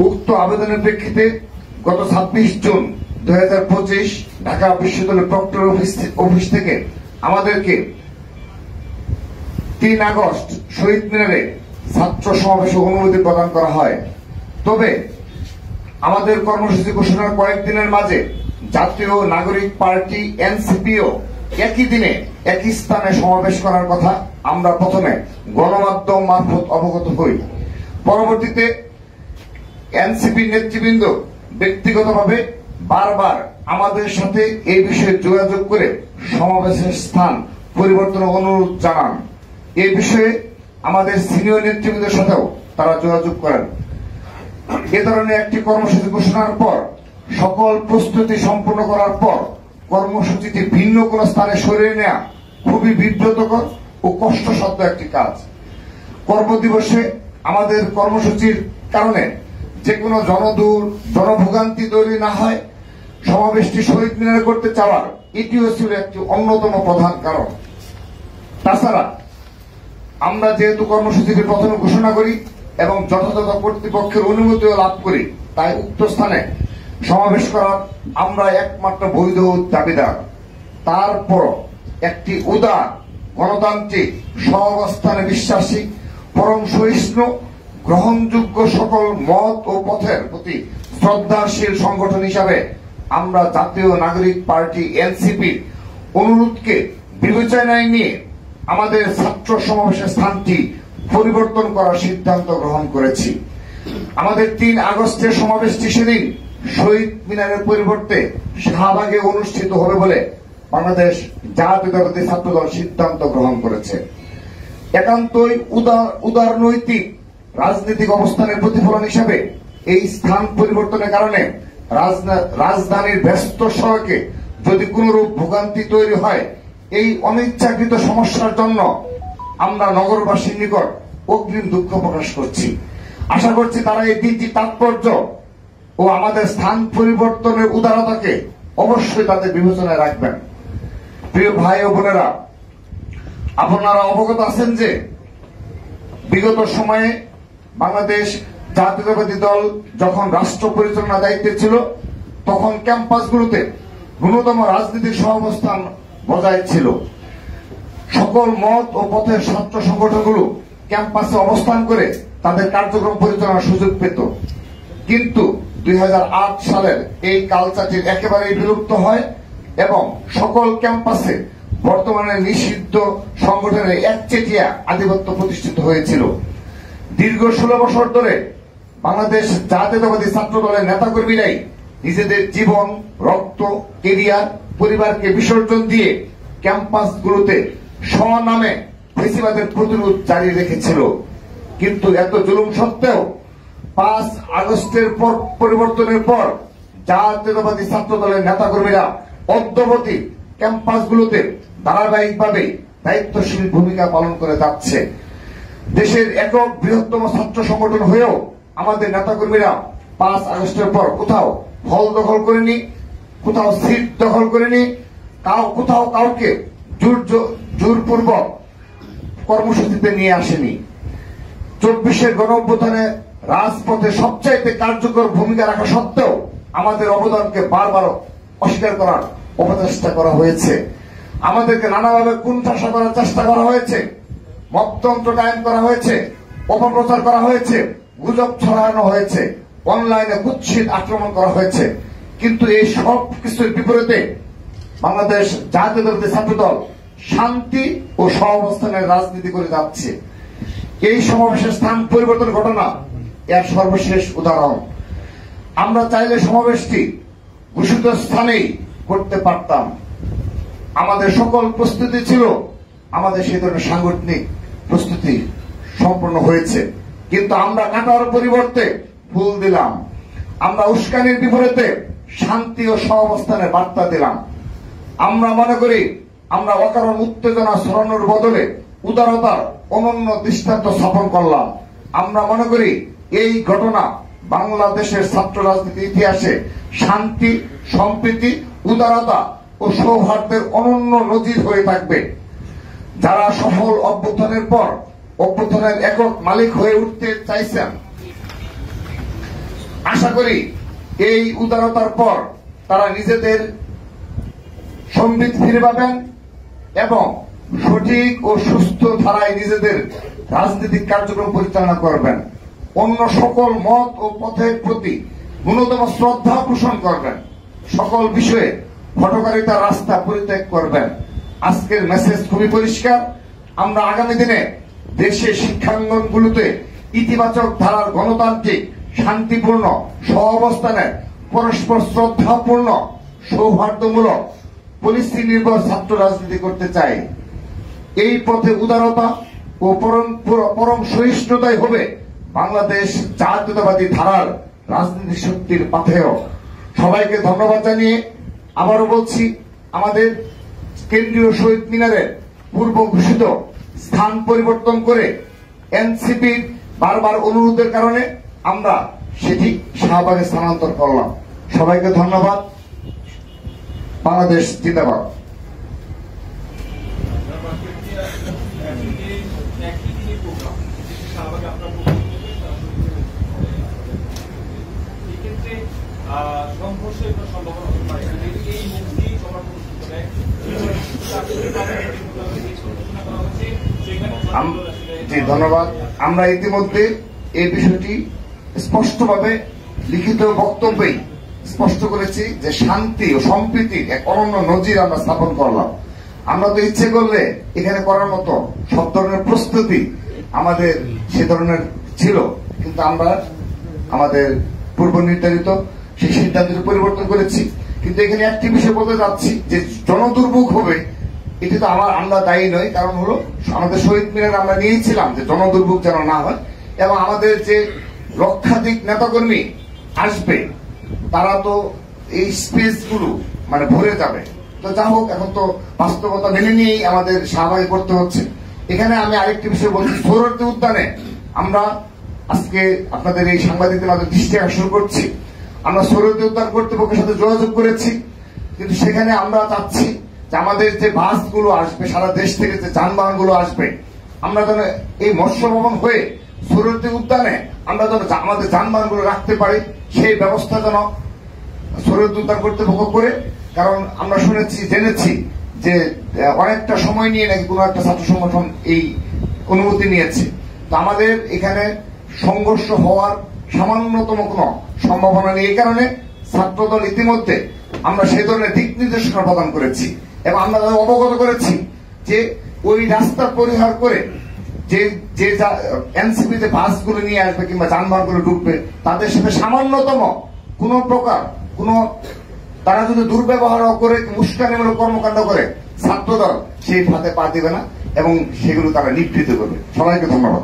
উক্ত আবেদনের প্রেক্ষিতে গত 26 জুন 2025 ঢাকা বিশ্ববিদ্যালয় প্রক্টর অফিস থেকে আমাদেরকে 3 আগস্ট শহীদ মিনারে ছাত্র সমাবেশে অনুমতি প্রদান করা হয়। তবে আমাদের কর্মসূচি ঘোষণার কয়েকদিনের মাঝে জাতীয় নাগরিক পার্টি এনসিপিও একই দিনে একই স্থানে সমাবেশ করার কথা আমরা প্রথমে গণমাধ্যম মারফত অবগত হই। পরবর্তীতে এনসিপি নেতৃবৃন্দ ব্যক্তিগতভাবে বারবার আমাদের সাথে এই বিষয়ে যোগাযোগ করে সমাবেশের স্থান পরিবর্তনের অনুরোধ জানান। এই বিষয়ে আমাদের সিনিয়র নেতৃবৃন্দের সাথেও তারা যোগাযোগ করেন। এ ধরনের একটি কর্মসূচি ঘোষণার পর সকল প্রস্তুতি সম্পন্ন করার পর কর্মসূচিটি ভিন্ন কোন স্থানে সরিয়ে নেওয়া খুবই বিব্রতকর ও কষ্টসাধ্য একটি কাজ। কর্মদিবসে আমাদের কর্মসূচির কারণে যে কোনো জনভোগান্তি তৈরি না হয় সমাবেশটি শহীদ মিনারে করতে চাওয়ার এটিও ছিল একটি অন্যতম প্রধান কারণ। তাছাড়া আমরা যেহেতু কর্মসূচিটি প্রথমে ঘোষণা করি এবং যথাযথ কর্তৃপক্ষের অনুমতিও লাভ করি, তাই উক্ত স্থানে সমাবেশ করার আমরা একমাত্র বৈধ দাবিদার। তারপর একটি উদার গণতান্ত্রিক সহাবস্থানে বিশ্বাসী পরম সহিষ্ণু গ্রহণযোগ্য সকল মত ও পথের প্রতি শ্রদ্ধাশীল সংগঠন হিসাবে আমরা জাতীয় নাগরিক পার্টি এনসিপির অনুরোধকে বিবেচনায় নিয়ে আমাদের ছাত্র সমাবেশের স্থানটি পরিবর্তন করার সিদ্ধান্ত গ্রহণ করেছি। আমাদের 3 আগস্টের সমাবেশটি সেদিন শহীদ মিনারের পরিবর্তে শাহবাগে অনুষ্ঠিত হবে বলে বাংলাদেশ জাতীয়তাবাদী ছাত্রদল সিদ্ধান্ত গ্রহণ করেছে। একান্তই উদারনৈতিক রাজনৈতিক অবস্থানের প্রতিফলন হিসাবে এই স্থান পরিবর্তনের কারণে রাজধানীর ব্যস্ত সড়কে যদি কোনরূপ ভোগান্তি তৈরি হয়, এই অনিচ্ছাকৃত সমস্যার জন্য আমরা নগরবাসীর নিকট অগ্রিম দুঃখ প্রকাশ করছি। আশা করছি তারা এই তিনটি তাৎপর্য ও আমাদের স্থান পরিবর্তনের উদারতাকে অবশ্যই তাদের বিবেচনায় রাখবেন। প্রিয় ভাই ও বোনেরা, আপনারা অবগত আছেন যে বিগত সময়ে বাংলাদেশ জাতীয়তাবাদী দল যখন রাষ্ট্র পরিচালনা দায়িত্বে ছিল তখন ক্যাম্পাসগুলোতে ন্যূনতম রাজনৈতিক সহাবস্থান বজায় ছিল। সকল মত ও পথের ছাত্র সংগঠনগুলো ক্যাম্পাসে অবস্থান করে তাদের কার্যক্রম পরিচালনার সুযোগ পেত। কিন্তু 2008 সালের এই কালচারটি একেবারেই বিলুপ্ত হয় এবং সকল ক্যাম্পাসে বর্তমানে নিষিদ্ধ সংগঠনের একচেটিয়া আধিপত্য প্রতিষ্ঠিত হয়েছিল। দীর্ঘ 16 বছর ধরে বাংলাদেশ জাতীয়তাবাদী ছাত্র দলের নেতাকর্মীরাই নিজেদের জীবন, রক্ত, কেরিয়ার, পরিবারকে বিসর্জন দিয়ে ক্যাম্পাসগুলোতে স্বনামে ফেসিবাদের প্রতিরোধ জারি রেখেছিল। কিন্তু এত জুলুম সত্ত্বেও 5 আগস্টের পরিবর্তনের পর জাতীয়তাবাদী ছাত্র দলের নেতাকর্মীরা অদ্যাবধি ক্যাম্পাসগুলোতে ধারাবাহিকভাবে দায়িত্বশীল ভূমিকা পালন করে যাচ্ছে। দেশের একক বৃহত্তম ছাত্র সংগঠন হয়েও আমাদের নেতাকর্মীরা 5 আগস্টের পর কোথাও হল দখল করেনি, কোথাও সিট দখল করেনি, কোথাও কাউকে জোরপূর্বক কর্মসূচিতে নিয়ে আসেনি। 24-এর গণঅভ্যুত্থানে রাজপথে সবচাইতে কার্যকর ভূমিকা রাখা সত্ত্বেও আমাদের অবদানকে বারবার অস্বীকার করার অপচেষ্টা করা হয়েছে। আমাদেরকে নানাভাবে কুণ্ঠাসা করার চেষ্টা করা হয়েছে, মততন্ত্র কায়েম করা হয়েছে, অপপ্রচার করা হয়েছে, গুজব ছড়ানো হয়েছে, অনলাইনে কুৎসিত আক্রমণ করা হয়েছে। কিন্তু এই সব কিছুর বিপরীতে বাংলাদেশ জাতীয়তাবাদী ছাত্রদল শান্তি ও সহাবস্থানের রাজনীতি করে যাচ্ছে। এই সমাবেশের স্থান পরিবর্তন ঘটনা এর সর্বশেষ উদাহরণ। আমরা চাইলে সমাবেশটি ঘোষিত স্থানেই করতে পারতাম। আমাদের সকল প্রস্তুতি ছিল, আমাদের সেই ধরনের সাংগঠনিক প্রস্তুতি সম্পন্ন হয়েছে। কিন্তু আমরা কাটার পরিবর্তে ফুল দিলাম। আমরা উস্কানির বিপরীতে শান্তি ও সহাবস্থানের বার্তা দিলাম। আমরা মনে করি আমরা অকারণ উত্তেজনা ছড়ানোর বদলে উদারতার অনন্য দৃষ্টান্ত স্থাপন করলাম। আমরা মনে করি এই ঘটনা বাংলাদেশের ছাত্র রাজনীতির ইতিহাসে শান্তি, সম্প্রীতি, উদারতা ও সৌহার্দ্যের অনন্য নজির হয়ে থাকবে। যারা সফল অভ্যুত্থানের পর অভ্যুত্থানের একক মালিক হয়ে উঠতে চাইছেন আশা করি এই উদারতার পর তারা নিজেদের সম্বিত ফিরে পাবেন এবং সঠিক ও সুস্থ ধারায় নিজেদের রাজনৈতিক কার্যক্রম পরিচালনা করবেন। অন্য সকল মত ও পথের প্রতি ন্যূনতম শ্রদ্ধা পোষণ করবেন। সকল বিষয়ে হঠকারিতার রাস্তা পরিত্যাগ করবেন। আজকের মেসেজ খুবই পরিষ্কার। আমরা আগামী দিনে দেশের শিক্ষাঙ্গনগুলোতে ইতিবাচক ধারার গণতান্ত্রিক শান্তিপূর্ণ সহাবস্থানের পরস্পর শ্রদ্ধাপূর্ণ সৌহার্দ্যমূলক পলিসি নির্ভর ছাত্র রাজনীতি করতে চাই। এই পথে উদারতা ও পরম সহিষ্ণুতাই হবে বাংলাদেশ জাতীয়তাবাদী ধারার রাজনীতি শক্তির পাথেয়। সবাইকে ধন্যবাদ জানিয়ে আবারও বলছি, আমাদের কেন্দ্রীয় শহীদ মিনারের পূর্ব ঘোষিত স্থান পরিবর্তন করে এনসিপির বারবার অনুরোধের কারণে আমরা সেটি শাহবাগে স্থানান্তর করলাম। সবাইকে ধন্যবাদ। বাংলাদেশ জিন্দাবাদ। জি ধন্যবাদ। আমরা ইতিমধ্যে এই বিষয়টি স্পষ্টভাবে লিখিত বক্তব্যেই স্পষ্ট করেছি যে শান্তি ও সম্প্রীতির এক অনন্য নজির আমরা স্থাপন করলাম। আমরা তো ইচ্ছে করলে এখানে করার মতো সব ধরনের প্রস্তুতি আমাদের সে ধরনের ছিল, কিন্তু আমরা আমাদের পূর্ব নির্ধারিত সেই সিদ্ধান্তটি পরিবর্তন করেছি। কিন্তু এখানে একটি বিষয় বলতে যাচ্ছি যে জনদুর্ভোগ হবে, এটি তো আমরা দায়ী নই। কারণ হলো আমাদের শহীদ মিনার আমরা নিয়েছিলাম যে জনদুর্ভোগ যেন না হয়, এবং আমাদের যে লক্ষাধিক নেতাকর্মী আসবে তারা তো এই স্পেস গুলো মানে ভরে যাবে। তো যা হোক, এখন তো বাস্তবতা মেনে নিয়েই আমাদের শাহবাগে করতে হচ্ছে। এখানে আমি আরেকটি বিষয় বলছি, সোহরাওয়ার্দী উদ্যানে আমরা আজকে আপনাদের এই সাংবাদিকদের মাঝে দৃষ্টি আকর্ষণ করছি। আমরা সোহরাওয়ার্দী উদ্যান কর্তৃপক্ষের সাথে যোগাযোগ করেছি, কিন্তু সেখানে আমরা চাচ্ছি যে আমাদের যে বাসগুলো আসবে, সারা দেশ থেকে যে যানবাহন গুলো আসবে, আমরা যেন এই মৎস্য ভবন হয়ে সোহরাওয়ার্দী উদ্যানে আমরা যেন আমাদের যানবাহন গুলো রাখতে পারি, সেই ব্যবস্থা যেন সোহরাওয়ার্দী উদ্যান কর্তৃপক্ষ করে। কারণ আমরা জেনেছি যে অনেকটা সময় নিয়ে নাকি কোন একটা ছাত্র সংগঠন এই অনুমতি নিয়েছে। তো আমাদের এখানে সংঘর্ষ হওয়ার সামান্যতম কোন সম্ভাবনা নেই। এই কারণে ছাত্রদল ইতিমধ্যে আমরা সেই ধরনের দিক নির্দেশনা প্রদান করেছি এবং আমরা অবগত করেছি যে ওই রাস্তা পরিহার করে যে এনসিপি যে বাসগুলো নিয়ে আসবে কিংবা যানবাহনগুলো ঢুকবে, তাদের সাথে সামান্যতম কোন প্রকার তারা যদি দুর্ব্যবহার করে উস্কানিমূলক কর্মকাণ্ড করে, ছাত্রদল সেই ফাঁদে পা দিবে না এবং সেগুলো তারা নিবৃত্ত করবে। সবাইকে ধন্যবাদ।